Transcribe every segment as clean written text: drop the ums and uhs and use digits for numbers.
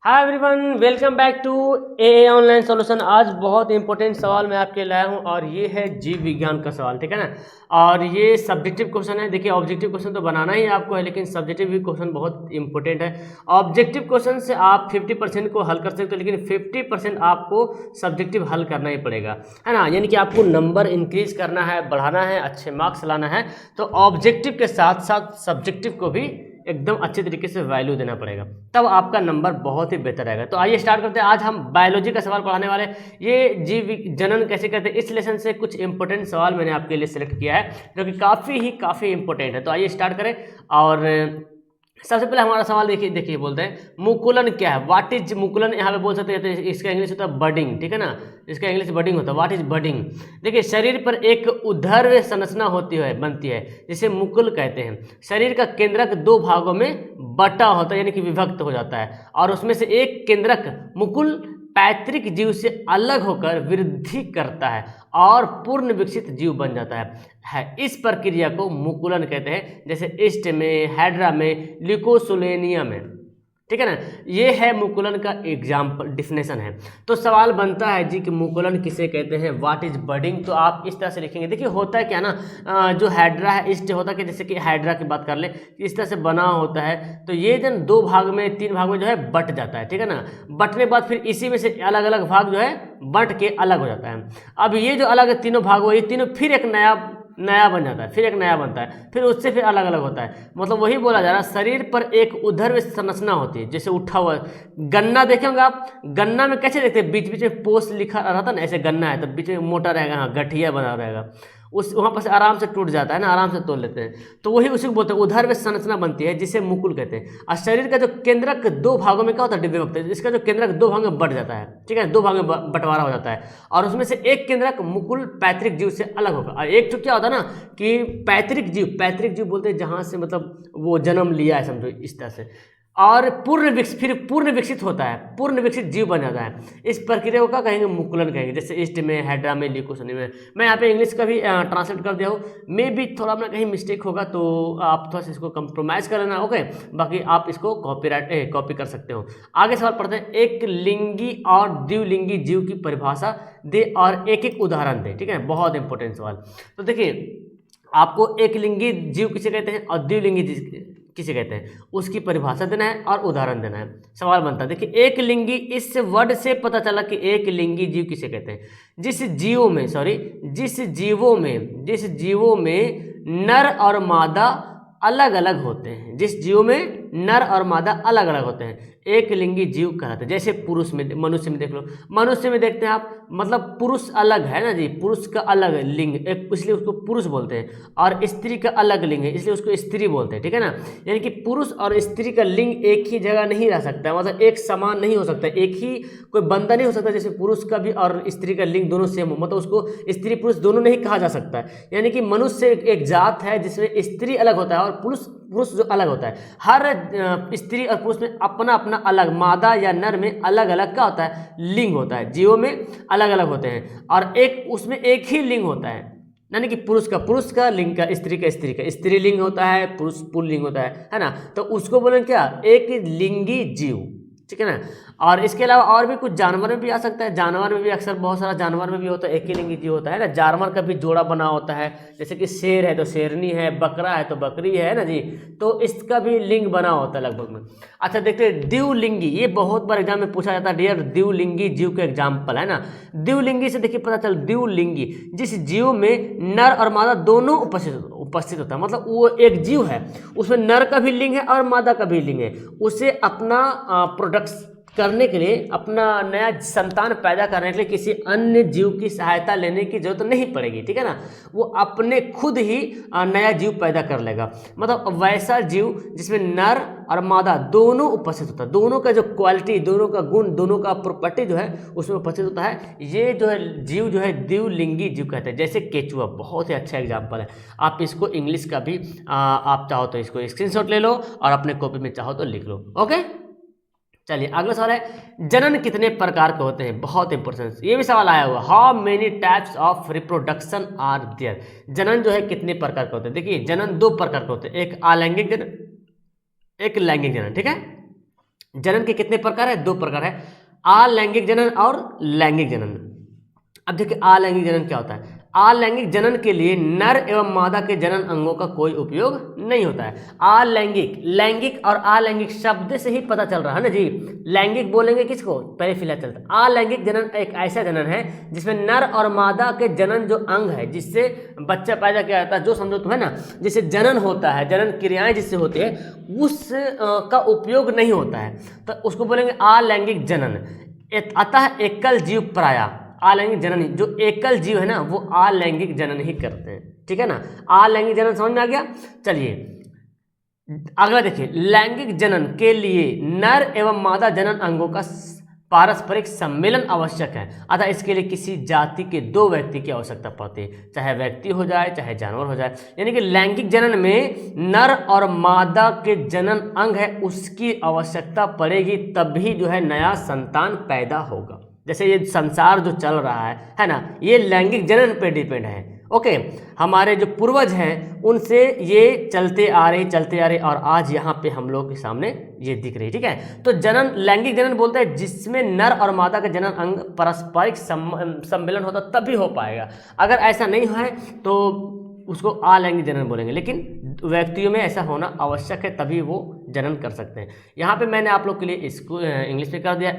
Hi everyone, welcome back to a online solution. आज बहुत important सवाल मैं आपके लिए लाया हूं और ये है जीव विज्ञान का सवाल, ठीक है ना। और ये सब्जेक्टिव क्वेश्चन है। देखिए, ऑब्जेक्टिव क्वेश्चन तो बनाना ही आपको है, लेकिन सब्जेक्टिव भी क्वेश्चन बहुत इंपॉर्टेंट है। ऑब्जेक्टिव क्वेश्चन से आप 50% को हल कर सकते हो, लेकिन 50% आपको सब्जेक्टिव हल करना ही पड़ेगा, है ना। यानी कि आपको नंबर इंक्रीज करना है, बढ़ाना है, अच्छे मार्क्स लाना है, तो ऑब्जेक्टिव के साथ साथ सब्जेक्टिव को भी एकदम अच्छे तरीके से वैल्यू देना पड़ेगा, तब आपका नंबर बहुत ही बेहतर रहेगा। तो आइए स्टार्ट करते हैं। आज हम बायोलॉजी का सवाल पढ़ाने वाले हैं। ये जीव जनन कैसे करते हैं, इस लेसन से कुछ इंपॉर्टेंट सवाल मैंने आपके लिए सिलेक्ट किया है, जो कि काफ़ी इंपॉर्टेंट है। तो आइए स्टार्ट करें। और सबसे पहले हमारा सवाल देखिए बोलते हैं मुकुलन क्या है। व्हाट इज मुकुलन, यहाँ पे बोल सकते हैं। तो इसका इंग्लिश होता है बडिंग, ठीक है ना। इसका इंग्लिश बडिंग होता है। What is budding. देखिए, शरीर पर एक ऊर्ध्व संरचना बनती है, जिसे मुकुल कहते हैं। शरीर का केंद्रक दो भागों में बटा होता है, यानी कि विभक्त हो जाता है, और उसमें से एक केंद्रक मुकुल पैतृक जीव से अलग होकर वृद्धि करता है और पूर्ण विकसित जीव बन जाता है। इस प्रक्रिया को मुकुलन कहते हैं, जैसे ईस्ट में, हाइड्रा में, ल्यूकोसुलेनिया में, ठीक है ना। ये है मुकुलन का एग्जाम्पल, डिफिनेशन है। तो सवाल बनता है जी कि मुकुलन किसे कहते हैं, व्हाट इज बडिंग। तो आप इस तरह से लिखेंगे। देखिए, होता है क्या ना, जो हाइड्रा है, ईस्ट होता है कि जैसे कि हाइड्रा की बात कर ले, इस तरह से बना होता है। तो ये जन दो भाग में, तीन भाग में जो है बट जाता है, ठीक है ना। बटने बाद फिर इसी में से अलग अलग भाग जो है बट के अलग हो जाता है। अब ये जो अलग तीनों भाग हुए, ये तीनों फिर एक नया बन जाता है, फिर एक नया बनता है, फिर उससे फिर अलग अलग होता है। मतलब वही बोला जा रहा है, शरीर पर एक ऊर्ध्व संरचना होती है, जैसे उठा हुआ गन्ना देखे होंगे आप। गन्ना में कैसे देखते हैं, बीच बीच में पोस्ट लिखा रहता ना, ऐसे गन्ना है तो बीच में मोटा रहेगा, हाँ, गठिया बना रहेगा, उस वहाँ पर से आराम से टूट जाता है ना, आराम से तोड़ लेते हैं। तो वही उसी को बोलते हैं, ऊर्ध्व संरचना बनती है, जिसे मुकुल कहते हैं। और शरीर का जो केंद्रक दो भागों में क्या होता है, विभक्त है। इसका जो केंद्रक दो भागों में बढ़ जाता है, ठीक है, दो भागों में बंटवारा हो जाता है, और उसमें से एक केंद्रक मुकुल पैतृक जीव से अलग होगा। और एक तो क्या होता है ना कि पैतृक जीव बोलते हैं जहाँ से मतलब वो जन्म लिया है, समझो इस तरह से। और पूर्ण विकसित होता है, पूर्ण विकसित जीव बन जाता है। इस प्रक्रिया को क्या कहेंगे, मुकुलन कहेंगे, जैसे ईस्ट में, हाइड्रा में, ल्यूकोसुलेनिया में। मैं यहाँ पे इंग्लिश का भी ट्रांसलेट कर दिया हूँ। मे भी थोड़ा अपना कहीं मिस्टेक होगा तो आप थोड़ा सा इसको कंप्रोमाइज़ कर लेना, ओके। बाकी आप इसको कॉपी कर सकते हो। आगे सवाल पढ़ते हैं। एक लिंगी और द्विलिंगी जीव की परिभाषा दे और एक एक उदाहरण दे, ठीक है। बहुत इंपॉर्टेंट सवाल। तो देखिए, आपको एक लिंगी जीव किसे कहते हैं और द्विलिंगी जीव किसे कहते हैं, उसकी परिभाषा देना है और उदाहरण देना है। सवाल बनता है, देखिए, एक लिंगी, इस वर्ड से पता चला कि एक लिंगी जीव किसे कहते हैं, जिस जीवों में नर और मादा अलग अलग होते हैं, जिस जीवों में नर और मादा अलग अलग होते हैं, एक लिंगी जीव कहलाते हैं। जैसे पुरुष में, मनुष्य में देख लो, मनुष्य में देखते हैं आप, मतलब पुरुष अलग है ना जी, पुरुष का अलग लिंग एक, इसलिए उसको पुरुष बोलते हैं। और स्त्री का अलग लिंग है, इसलिए उसको स्त्री बोलते हैं, ठीक है ना। यानी कि पुरुष और स्त्री का लिंग एक ही जगह नहीं रह सकता, मतलब एक समान नहीं हो सकता, एक ही कोई बंदा नहीं हो सकता। जैसे पुरुष का भी और स्त्री का लिंग दोनों सेम हो, मतलब उसको स्त्री पुरुष दोनों नहीं कहा जा सकता। यानी कि मनुष्य एक जात है जिसमें स्त्री अलग होता है और पुरुष जो अलग होता है। हर स्त्री और पुरुष में अपना अपना अलग, मादा या नर में अलग अलग क्या होता है, लिंग होता है। जीवों में अलग अलग होते हैं, और एक उसमें एक ही लिंग होता है। यानी कि पुरुष का लिंग का, स्त्री का स्त्री लिंग होता है, पुरुष पुल्लिंग होता है ना। तो उसको बोलेंगे क्या, एक लिंगी जीव, ठीक है ना। और इसके अलावा और भी कुछ जानवर में भी आ सकता है। जानवर में भी अक्सर बहुत सारा जानवर में भी होता है, एक ही लिंगी जीव होता है ना। जानवर का भी जोड़ा बना होता है, जैसे कि शेर है तो शेरनी है, बकरा है तो बकरी है ना जी। तो इसका भी लिंग बना होता है लगभग में। अच्छा, देखते हैं द्विलिंगी। ये बहुत बार एग्जाम में पूछा जाता है, डियर द्विलिंगी जीव का एग्जाम्पल है ना। द्विलिंगी से देखिए पता चल, द्विलिंगी जिस जीव में नर और मादा दोनों उपस्थित होता है, मतलब वो एक जीव है, उसमें नर का भी लिंग है और मादा का भी लिंग है। उसे अपना प्रोडक्ट्स करने के लिए, अपना नया संतान पैदा करने के लिए किसी अन्य जीव की सहायता लेने की जरूरत नहीं पड़ेगी, ठीक है ना। वो अपने खुद ही नया जीव पैदा कर लेगा। मतलब वैसा जीव जिसमें नर और मादा दोनों उपस्थित होता है, दोनों का जो क्वालिटी, दोनों का गुण, दोनों का प्रॉपर्टी जो है उसमें उपस्थित होता है। ये जो है जीव जो है द्विलिंगी जीव कहते हैं। जैसे केचुआ बहुत ही अच्छा एग्जाम्पल है। आप इसको इंग्लिश का भी आप चाहो तो इसको स्क्रीनशॉट ले लो और अपने कॉपी में चाहो तो लिख लो, ओके। चलिए अगला सवाल है, जनन कितने प्रकार के होते हैं। बहुत इंपॉर्टेंट, ये भी सवाल आया हुआ, how many types of reproduction are there. जनन जो है कितने प्रकार के होते हैं। देखिए, जनन दो प्रकार के होते हैं, एक अलैंगिक जनन, एक लैंगिक जनन, ठीक है। जनन के कितने प्रकार है? 2 प्रकार है, अलैंगिक जनन और लैंगिक जनन। अब देखिए अलैंगिक जनन क्या होता है। अलैंगिक जनन के लिए नर एवं मादा के जनन अंगों का कोई उपयोग नहीं होता है। अलैंगिक, लैंगिक और अलैंगिक शब्द से ही पता चल रहा है ना जी। लैंगिक बोलेंगे किसको? पहले फिलहाल चलता है। अलैंगिक जनन एक ऐसा जनन है जिसमें नर और मादा के जनन जो अंग है जिससे बच्चा पैदा किया जाता है, जो समझो तो है ना, जिससे जनन होता है, जनन क्रियाएं जिससे होती है, उस का उपयोग नहीं होता है, तो उसको बोलेंगे अलैंगिक जनन। अतः एकल जीव प्राय अलैंगिक जनन, जो एकल जीव है ना वो अलैंगिक जनन ही करते हैं, ठीक है ना। अलैंगिक जनन समझ में आ गया। चलिए अगला देखिए, लैंगिक जनन के लिए नर एवं मादा जनन अंगों का पारस्परिक सम्मेलन आवश्यक है। अतः इसके लिए किसी जाति के 2 व्यक्ति की आवश्यकता पड़ती है, चाहे व्यक्ति हो जाए चाहे जानवर हो जाए। यानी कि लैंगिक जनन में नर और मादा के जनन अंग है उसकी आवश्यकता पड़ेगी, तभी जो है नया संतान पैदा होगा। जैसे ये संसार जो चल रहा है ना, ये लैंगिक जनन पे डिपेंड है। ओके, हमारे जो पूर्वज हैं उनसे ये चलते आ रहे और आज यहाँ पे हम लोग के सामने ये दिख रही है, ठीक है। तो जनन, लैंगिक जनन बोलते हैं जिसमें नर और मादा का जनन अंग पारस्परिक सम्मेलन होता तभी हो पाएगा। अगर ऐसा नहीं है तो उसको अलैंगिक जनन बोलेंगे, लेकिन व्यक्तियों में ऐसा होना आवश्यक है तभी वो जनन कर सकते हैं। यहाँ पे मैंने आप लोग के लिए इसको इंग्लिश में कर दिया,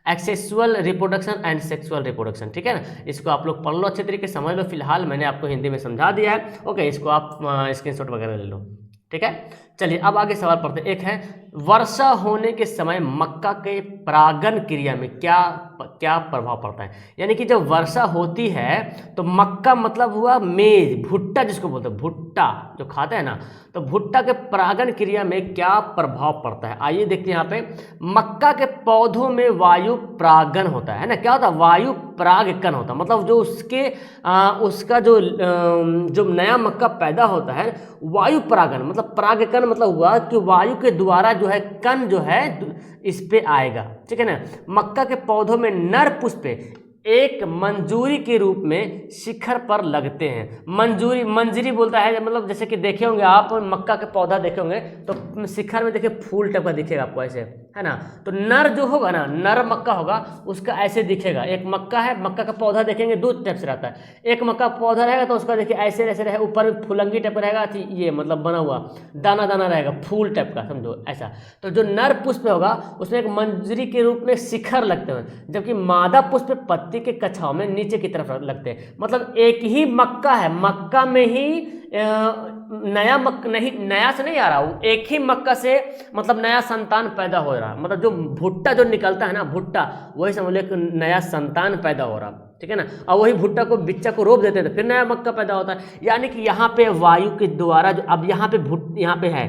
एक्सेसुअल रिप्रोडक्शन एंड सेक्सुअल रिप्रोडक्शन, ठीक है ना। इसको आप लोग पढ़ लो, अच्छे तरीके से समझ लो। फिलहाल मैंने आपको हिंदी में समझा दिया है। ओके, इसको आप स्क्रीनशॉट वगैरह ले लो, ठीक है। चलिए अब आगे सवाल पढ़ते हैं। एक है, वर्षा होने के समय मक्का के परागण क्रिया में क्या प्रभाव पड़ता है। यानी कि जब वर्षा होती है तो मक्का मतलब हुआ मेज, भुट्टा जिसको बोलते हैं, भुट्टा जो खाते हैं ना, तो भुट्टा के परागण क्रिया में क्या प्रभाव पड़ता है। आइए देखते हैं। यहाँ पे मक्का के पौधों में वायु परागण होता है ना। क्या होता है? वायु परागकण होता है, मतलब जो उसका जो नया मक्का पैदा होता है, वायु परागण मतलब परागकण मतलब हुआ कि वायु के द्वारा जो है कण जो है इस पे आएगा, ठीक है ना। मक्का के पौधों में नर पुष्प एक मंजूरी के रूप में शिखर पर लगते हैं। मंजरी बोलता है, मतलब जैसे कि देखे होंगे आप मक्का के पौधा देखे होंगे तो शिखर में देखिए फूल टाइप का दिखेगा आपको, ऐसे है ना। तो नर जो होगा ना, नर मक्का होगा, उसका ऐसे दिखेगा। एक मक्का है, मक्का का पौधा देखेंगे 2 टाइप से रहता है। एक मक्का पौधा रहेगा तो उसका देखिए ऐसे ऐसे रहेगा, ऊपर में फुलंगी टाइप का रहेगा, ये मतलब बना हुआ दाना दाना रहेगा, फूल टाइप का, समझो ऐसा। तो जो नर पुष्प होगा उसमें एक मंजरी के रूप में शिखर लगते हैं, जबकि मादा पुष्प पत्ती के कछाव में नीचे की तरफ लगते हैं। मतलब एक ही मक्का है, मक्का में ही नया मक्का नहीं, नया से नहीं आ रहा, वो एक ही मक्का से मतलब नया संतान पैदा हो रहा है। मतलब जो भुट्टा जो निकलता है ना, भुट्टा, वही समझ लो एक नया संतान पैदा हो रहा, ठीक है ना। और वही भुट्टा को बिच्चा को रोप देते थे, फिर नया मक्का पैदा होता है। यानी कि यहाँ पे वायु के द्वारा जो अब यहाँ पे यहाँ पे है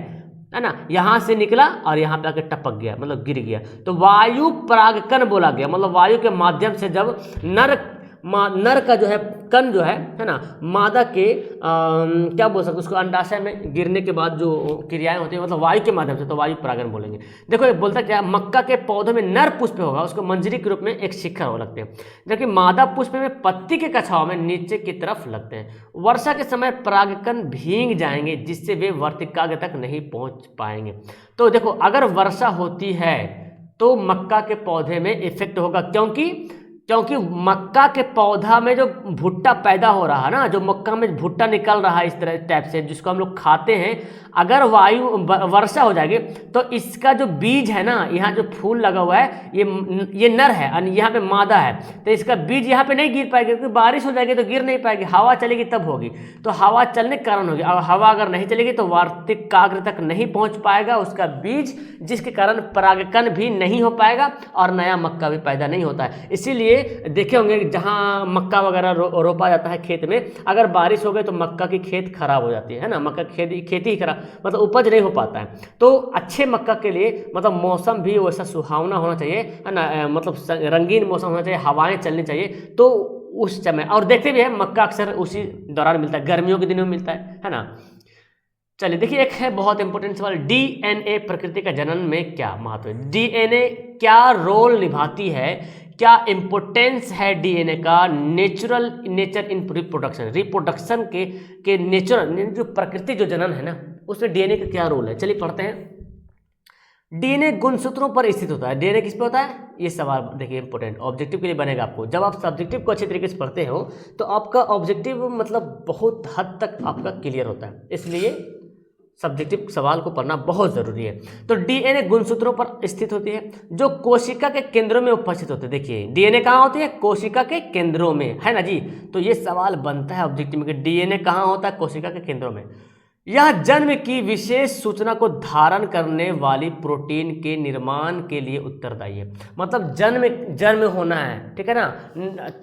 ना, यहाँ से निकला और यहाँ पे आके टपक गया, मतलब गिर गया, तो वायु परागकण बोला गया। मतलब वायु के माध्यम से जब नर का जो है कण जो है ना, मादा के क्या बोल सकते, उसको अंडाशय में गिरने के बाद जो क्रियाएं होती है, मतलब वायु के माध्यम से, तो वायु परागण बोलेंगे। देखो ये बोलता क्या, मक्का के पौधों में नर पुष्प होगा, उसको मंजरी के रूप में एक शिखर हो लगते हैं, जबकि मादा पुष्प में पत्ती के कछाव में नीचे की तरफ लगते हैं। वर्षा के समय परागकण भीग जाएंगे जिससे वे वर्तिकाग्र तक नहीं पहुंच पाएंगे। तो देखो अगर वर्षा होती है तो मक्का के पौधे में इफेक्ट होगा, क्योंकि मक्का के पौधा में जो भुट्टा पैदा हो रहा है ना, जो मक्का में भुट्टा निकल रहा है इस तरह टाइप से जिसको हम लोग खाते हैं, अगर वर्षा हो जाएगी तो इसका जो बीज है ना, यहाँ जो फूल लगा हुआ है ये नर है और यहाँ पे मादा है, तो इसका बीज यहाँ पे नहीं गिर पाएगा, क्योंकि बारिश हो जाएगी तो गिर नहीं पाएगी, हवा चलेगी तब होगी। तो हवा चलने के कारण होगी, और हवा अगर नहीं चलेगी तो वर्तिकाग्र तक नहीं पहुँच पाएगा उसका बीज, जिसके कारण परागकण भी नहीं हो पाएगा और नया मक्का भी पैदा नहीं होता है। इसीलिए देखे होंगे जहाँ मक्का वगैरह रोपा जाता है खेत में, अगर बारिश हो गई तो मक्का की खेत खराब हो जाती है ना, मक्का खेती ही खराब, मतलब उपज नहीं हो पाता है। तो अच्छे मक्का के लिए मतलब मौसम भी वैसा सुहावना होना चाहिए, है ना, मतलब रंगीन मौसम होना चाहिए, हवाएं चलनी चाहिए, तो उस समय। और देखते भी है मक्का अक्सर उसी दौरान मिलता है, गर्मियों के दिनों में मिलता है ना। चलिए देखिए, एक है बहुत इंपॉर्टेंट सवाल, डीएनए प्रकृति का जनन में क्या महत्व है। डीएनए क्या रोल निभाती है, क्या इंपोर्टेंस है डीएनए का नेचर इन रिप्रोडक्शन के नेचुरल जो प्रकृति जो जनन है ना, उसमें डीएनए का क्या रोल है। चलिए पढ़ते हैं। डीएनए गुणसूत्रों पर स्थित होता है। डीएनए किस पे होता है, ये सवाल देखिए इंपॉर्टेंट, ऑब्जेक्टिव के लिए बनेगा आपको। जब आप सब्जेक्टिव को अच्छे तरीके से पढ़ते हो तो आपका ऑब्जेक्टिव मतलब बहुत हद तक आपका क्लियर होता है, इसलिए सब्जेक्टिव सवाल को पढ़ना बहुत जरूरी है। तो डीएनए गुणसूत्रों पर स्थित होती है जो कोशिका के केंद्रों में उपस्थित होते हैं। देखिए डीएनए कहाँ होती है, कोशिका के केंद्रों में, है ना जी। तो ये सवाल बनता है ऑब्जेक्टिव में कि डीएनए कहाँ होता है, कोशिका के केंद्रों में। यह जन्म की विशेष सूचना को धारण करने वाली प्रोटीन के निर्माण के लिए उत्तरदायी है। मतलब जन्म होना है, ठीक है ना,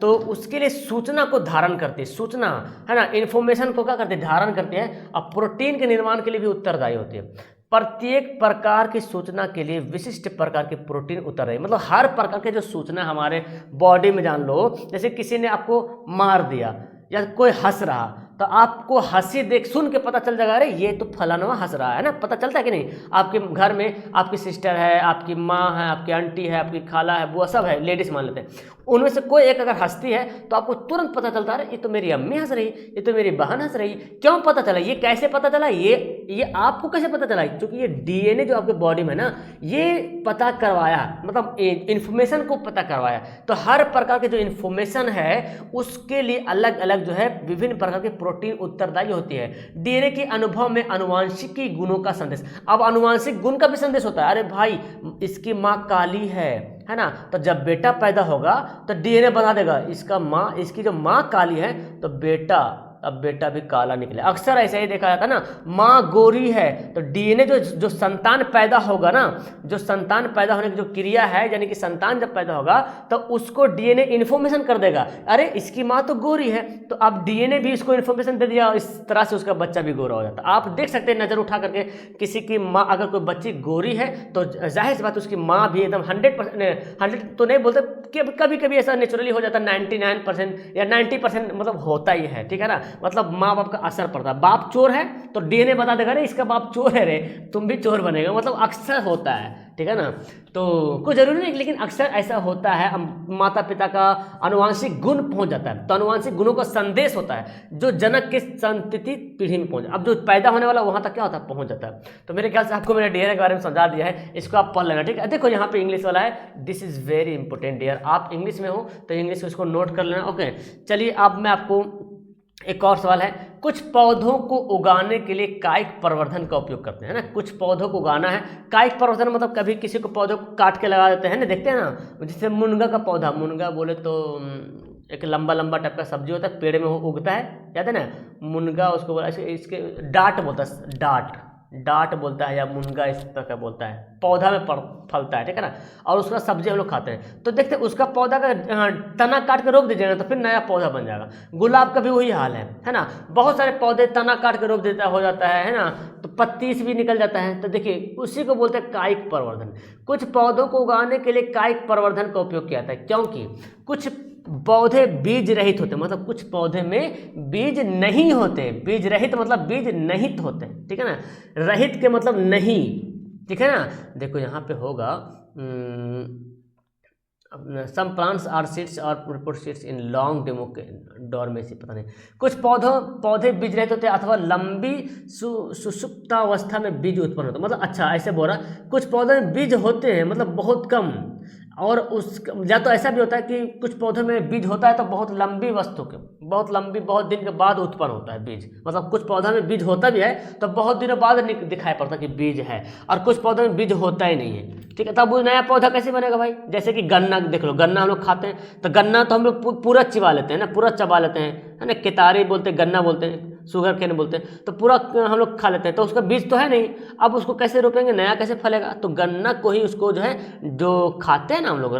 तो उसके लिए सूचना को धारण करती है, सूचना है ना, इंफॉर्मेशन को क्या करते हैं, धारण करते हैं, और प्रोटीन के निर्माण के लिए भी उत्तरदायी होती है। प्रत्येक प्रकार की सूचना के लिए विशिष्ट प्रकार के प्रोटीन उत्तरदायी, मतलब हर प्रकार के जो सूचना हमारे बॉडी में, जान लो जैसे किसी ने आपको मार दिया या कोई हंस रहा, तो आपको हंसी देख सुन के पता चल जाएगा, अरे ये तो फलाना हंस रहा है ना, पता चलता है कि नहीं। आपके घर में आपकी सिस्टर है, आपकी माँ है, आपकी आंटी है, आपकी खाला है, बुआ सब है, लेडीज मान लेते हैं, उनमें से कोई एक अगर हंसती है तो आपको तुरंत पता चलता है, ये तो मेरी अम्मी हंस रही, ये तो मेरी बहन हंस रही। क्यों पता चला, ये कैसे पता चला, ये आपको कैसे पता चला, क्योंकि ये डीएनए जो आपके बॉडी में ना, ये पता करवाया, मतलब इन्फॉर्मेशन को पता करवाया। तो हर प्रकार के जो इन्फॉर्मेशन है उसके लिए अलग अलग जो है विभिन्न प्रकार के प्रोटीन उत्तरदायी होती है। डीएनए के अनुभव में आनुवांशिकी गुणों का संदेश, अब आनुवांशिक गुण का भी संदेश होता है। अरे भाई इसकी माँ काली है ना, तो जब बेटा पैदा होगा तो डीएनए बता देगा इसकी जो माँ काली है तो अब बेटा भी काला निकले। अक्सर ऐसा ही देखा जाता है ना, माँ गोरी है तो डीएनए जो संतान पैदा होगा ना, जो संतान पैदा होने की जो क्रिया है, यानी कि संतान जब पैदा होगा तो उसको डीएनए इन्फॉर्मेशन कर देगा, अरे इसकी माँ तो गोरी है, तो अब डीएनए भी इसको इन्फॉर्मेशन दे दिया, इस तरह से उसका बच्चा भी गोरा हो जाता है। आप देख सकते हैं नजर उठा करके, किसी की माँ अगर कोई बच्ची गोरी है तो जाहिर सी बात उसकी माँ भी एकदम 100% तो नहीं बोलते, कभी कभी ऐसा नेचुरली हो जाता है, 99% या 90% मतलब होता ही है, ठीक है ना। मतलब माँ बाप का असर पड़ता है। बाप चोर है तो डीएनए बता देगा रे इसका बाप चोर है रे, तुम भी चोर बनेगा, मतलब अक्सर होता है, ठीक है ना। तो कोई जरूरी नहीं, लेकिन अक्सर ऐसा होता है, माता पिता का आनुवांशिक गुण पहुंच जाता है, तो आनुवांशिक गुणों का संदेश होता है जो जनक के संतति पीढ़ी में पहुंच, अब जो पैदा होने वाला वहां तक क्या होता है, पहुंच जाता है। तो मेरे ख्याल से आपको मैंने डीएनए के बारे में समझा दिया है, इसको आप पढ़ लेना, ठीक है। देखो यहाँ पे इंग्लिश वाला है, this is very important dear, आप इंग्लिश में हो तो इंग्लिश को इसको नोट कर लेना, ओके। चलिए अब मैं आपको एक और सवाल है, कुछ पौधों को उगाने के लिए कायिक प्रवर्धन का उपयोग करते हैं ना, कुछ पौधों को उगाना है, कायिक प्रवर्धन मतलब कभी किसी को पौधों को काट के लगा देते हैं ना, देखते हैं ना, जैसे मुनगा का पौधा, मुनगा बोले तो एक लंबा लंबा टाइप का सब्जी होता है, पेड़ में उगता है, याद है ना, मुनगा उसको बोला, इसके डाट बोलता है, डाट बोलता है या मुनगा इस तरह का बोलता है, पौधा में फलता है, ठीक है ना, और उसका सब्जी हम लोग खाते हैं। तो देखते हैं उसका पौधा का तना काट के रोप दीजिएगा तो फिर नया पौधा बन जाएगा। गुलाब का भी वही हाल है ना, बहुत सारे पौधे तना काट के रोप देता हो जाता है ना, तो पत्ती से भी निकल जाता है। तो देखिए उसी को बोलते हैं कायिक प्रवर्धन। कुछ पौधों को उगाने के लिए कायिक प्रवर्धन का उपयोग किया जाता है, क्योंकि कुछ पौधे बीज रहित होते, मतलब कुछ पौधे में बीज नहीं होते, बीज रहित मतलब बीज निहित होते हैं, ठीक है ना, रहित के मतलब नहीं, ठीक है ना। देखो यहाँ पे होगा सम प्लांट्स आर सीड्स और पुट सीड्स इन लॉन्ग डोरमेसी, पता नहीं, कुछ पौधे बीज रहित होते हैं अथवा लंबी सुषुप्तावस्था में बीज उत्पन्न होता है, मतलब अच्छा ऐसे बोल रहा, कुछ पौधे में बीज होते हैं मतलब बहुत कम, और उस या तो ऐसा भी होता है कि कुछ पौधों में बीज होता है तो बहुत लंबी वस्तु के, बहुत दिन के बाद उत्पन्न होता है बीज, मतलब कुछ पौधा में बीज होता भी है तो बहुत दिनों बाद दिखाई पड़ता है कि बीज है, और कुछ पौधों में बीज होता ही नहीं है, ठीक है। तब वो नया पौधा कैसे बनेगा भाई, जैसे कि गन्ना देख लो, गन्ना हम लोग खाते हैं तो गन्ना तो हम लोग पूरा चिबा लेते हैं ना, पूरा चबा लेते हैं, है ना, केतारी बोलते हैं, गन्ना बोलते हैं, शुगर केन बोलते हैं, तो पूरा हम लोग खा लेते हैं, तो उसका बीज तो है नहीं, अब उसको कैसे रोपेंगे, नया कैसे फलेगा। तो गन्ना को ही उसको जो है जो खाते हैं ना हम लोग,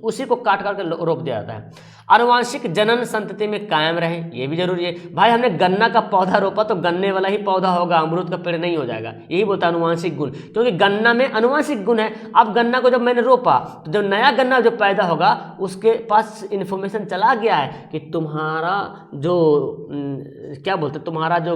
उसी को काट के रोप दिया जाता है। आनुवांशिक जनन संतति में कायम रहे, ये भी जरूरी है भाई, हमने गन्ना का पौधा रोपा तो गन्ने वाला ही पौधा होगा, अमरूद का पेड़ नहीं हो जाएगा, यही बोलता है अनुवांशिक गुण, क्योंकि गन्ना में अनुवांशिक गुण है। अब गन्ना को जब मैंने रोपा तो जब नया गन्ना जो पैदा होगा उसके पास इन्फॉर्मेशन चला गया है कि तुम्हारा जो क्या बोलते हैं, तुम्हारा जो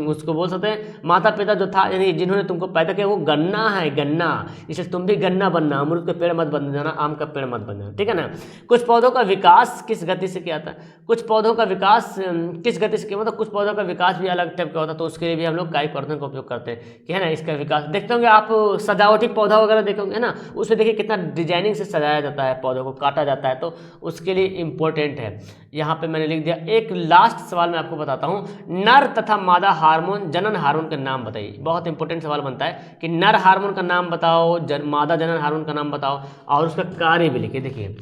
उसको बोल सकते हैं माता पिता जो था, यानी जिन्होंने तुमको पैदा किया वो गन्ना है, गन्ना, इसलिए तुम भी गन्ना बनना, अमरूद का पेड़ मत बन जाना, आम का पेड़ मत बन जाना, ठीक है ना। कुछ पौधों का विकास की किस गति से किया जाता है, कुछ पौधों का विकास किस गति से किया, मतलब कुछ पौधों का विकास भी अलग टाइप का होता है, तो उसके लिए भी हम लोग काई पौधों का उपयोग करते हैं कि है ना, इसका विकास देखते होंगे आप, सजावटी पौधा वगैरह देखोगे है ना, उसमें देखिए कितना डिजाइनिंग से सजाया जाता है, पौधों को काटा जाता है, तो उसके लिए इम्पोर्टेंट है। यहाँ पे मैंने लिख दिया। एक लास्ट सवाल मैं आपको बताता हूँ, नर तथा मादा हार्मोन जनन हार्मोन का नाम बताइए। बहुत इंपॉर्टेंट सवाल बनता है कि नर हार्मोन का नाम बताओ, मादा जनन हार्मोन का नाम बताओ, और उसका कार्य भी लिखिए। देखिए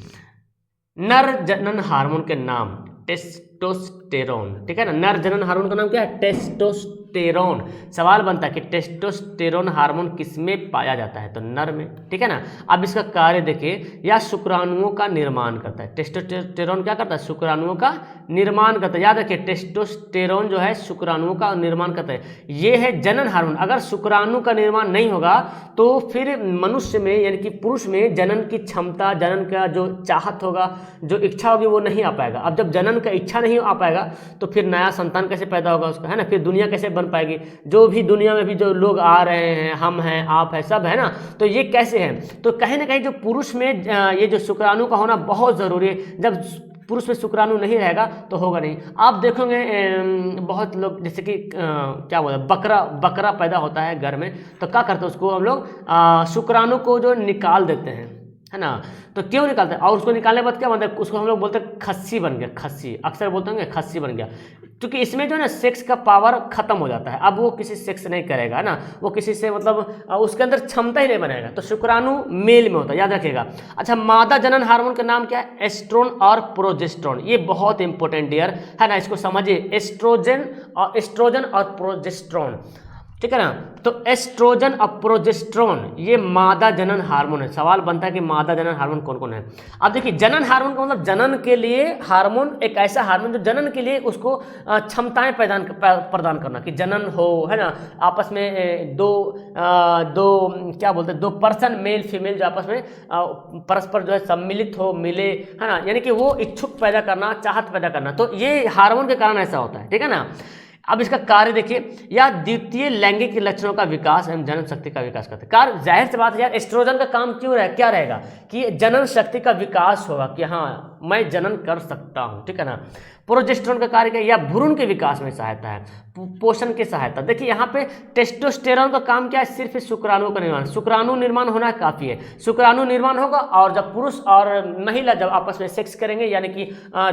नर जनन हार्मोन के नाम टेस्टोस्टेरोन, ठीक है ना, नर जनन हार्मोन का नाम क्या है, टेस्टोस्टेरोन। सवाल बनता है कि टेस्टोस्टेरोन हार्मोन किसमें पाया जाता है, तो नर में, ठीक है ना। अब इसका कार्य देखिए, या शुक्राणुओं का निर्माण करता है। टेस्टोस्टेरोन क्या करता है, शुक्राणुओं का निर्माण करता है। याद रखिए टेस्टोस्टेरोन जो है शुक्राणुओं का निर्माण करता है, ये है जनन हार्मोन। अगर शुक्राणु का निर्माण नहीं होगा तो फिर मनुष्य में यानी कि पुरुष में जनन की क्षमता, जनन का जो चाहत होगा, जो इच्छा होगी वो नहीं आ पाएगा। अब जब जनन का इच्छा नहीं आ पाएगा तो फिर नया संतान कैसे पैदा होगा उसका, है ना, फिर दुनिया कैसे बन पाएगी। जो भी दुनिया में भी जो लोग आ रहे हैं, हम हैं, आप हैं, सब है ना, तो ये कैसे हैं, तो कहीं ना कहीं जो पुरुष में ये जो शुक्राणु का होना बहुत ज़रूरी है। जब पुरुष में शुक्राणु नहीं रहेगा तो होगा नहीं। आप देखोगे बहुत लोग जैसे कि क्या बोलते हैं, बकरा पैदा होता है घर में, तो क्या करते हैं उसको हम लोग शुक्राणु को जो निकाल देते हैं, है ना। तो क्यों निकालते हैं, और उसको निकालने के बाद क्या बनता है, उसको हम लोग बोलते हैं खस्सी बन गया, खस्सी अक्सर बोलते होंगे खस्सी बन गया, क्योंकि इसमें जो है ना सेक्स का पावर खत्म हो जाता है। अब वो किसी सेक्स नहीं करेगा ना, वो किसी से मतलब उसके अंदर क्षमता ही नहीं बनेगा। तो शुक्राणु मेल में होता है, याद रखिएगा। अच्छा, मादा जनन हार्मोन का नाम क्या है, एस्ट्रोन और प्रोजेस्ट्रॉन। ये बहुत इंपॉर्टेंट डियर है ना, इसको समझिए, एस्ट्रोजन और प्रोजेस्ट्रॉन, ठीक है ना। तो एस्ट्रोजन और प्रोजेस्ट्रॉन ये मादा जनन हार्मोन है। सवाल बनता है कि मादा जनन हार्मोन कौन कौन है। अब देखिए जनन हार्मोन का मतलब जनन के लिए हार्मोन, एक ऐसा हार्मोन जो जनन के लिए उसको क्षमताएं प्रदान करना, कि जनन हो, है ना, आपस में दो क्या बोलते हैं, दो पर्सन मेल फीमेल जो आपस में परस्पर जो है सम्मिलित हो, मिले, है ना, यानी कि वो इच्छुक पैदा करना, चाहत पैदा करना, तो ये हार्मोन के कारण ऐसा होता है, ठीक है ना। अब इसका कार्य देखिए, या द्वितीय लैंगिक लक्षणों का विकास एवं जनन शक्ति का विकास करते हैं। कार्य जाहिर सी बात है यार, एस्ट्रोजन का काम क्या रहेगा कि जनन शक्ति का विकास होगा, कि हाँ मैं जनन कर सकता हूँ, ठीक है ना। प्रोजेस्टेरोन का कार्य क्या, या भ्रूण के विकास में सहायता है, पोषण की सहायता। देखिए यहाँ पे टेस्टोस्टेरोन का काम क्या है, सिर्फ शुक्राणु का निर्माण, शुक्राणु निर्माण होना काफी है। शुक्राणु निर्माण होगा और जब पुरुष और महिला जब आपस में सेक्स करेंगे, यानी कि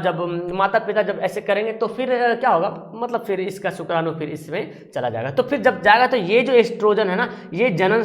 जब माता पिता जब ऐसे करेंगे तो फिर क्या होगा, मतलब फिर इसका शुक्राणु फिर इसमें चला जाएगा। तो फिर जब जाएगा तो ये जो एस्ट्रोजन है ना, ये जन्म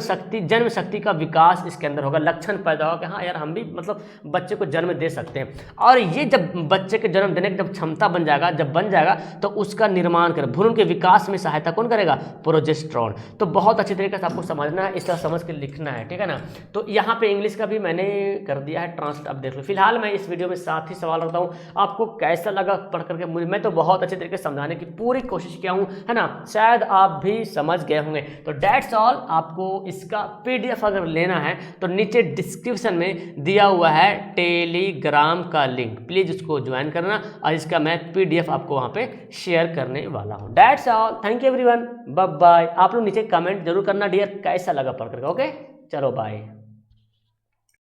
शक्ति का विकास इसके अंदर होगा, लक्षण पैदा होगा कि हाँ यार हम भी मतलब बच्चे को जन्म दे सकते हैं। और ये जब बच्चे के जन्म देने की जब क्षमता बन जाएगा, जब बन जाएगा तो उसका निर्माण करेगा, भ्रूण के विकास में सहायता कौन करेगा, प्रोजेस्टेरोन। तो बहुत अच्छी तरीके से आपको समझना है, इस तरह समझ के लिखना है, ठीक है ना। तो यहाँ पे इंग्लिश का भी मैंने कर दिया है ट्रांसलेट, अब देख लो। फिलहाल मैं इस वीडियो में 7 ही सवाल रखता हूँ, आपको कैसा लगा पढ़ करके, मैं तो बहुत अच्छे तरीके से समझाने की पूरी कोशिश किया हूँ, है ना, शायद आप भी समझ गए होंगे। तो डेट्स ऑल। आपको इसका PDF अगर लेना है तो नीचे डिस्क्रिप्शन में दिया हुआ है टेलीग्राम का लिंक, प्लीज उसको ज्वाइन करना, और इसका मैं PDF आपको वहाँ पे शेयर करने वाला हूँ। That's all, thank you everyone, bye bye. आप लोग नीचे कमेंट जरूर करना डियर, कैसा लगा पढ़ करके। ओके, चलो बाय।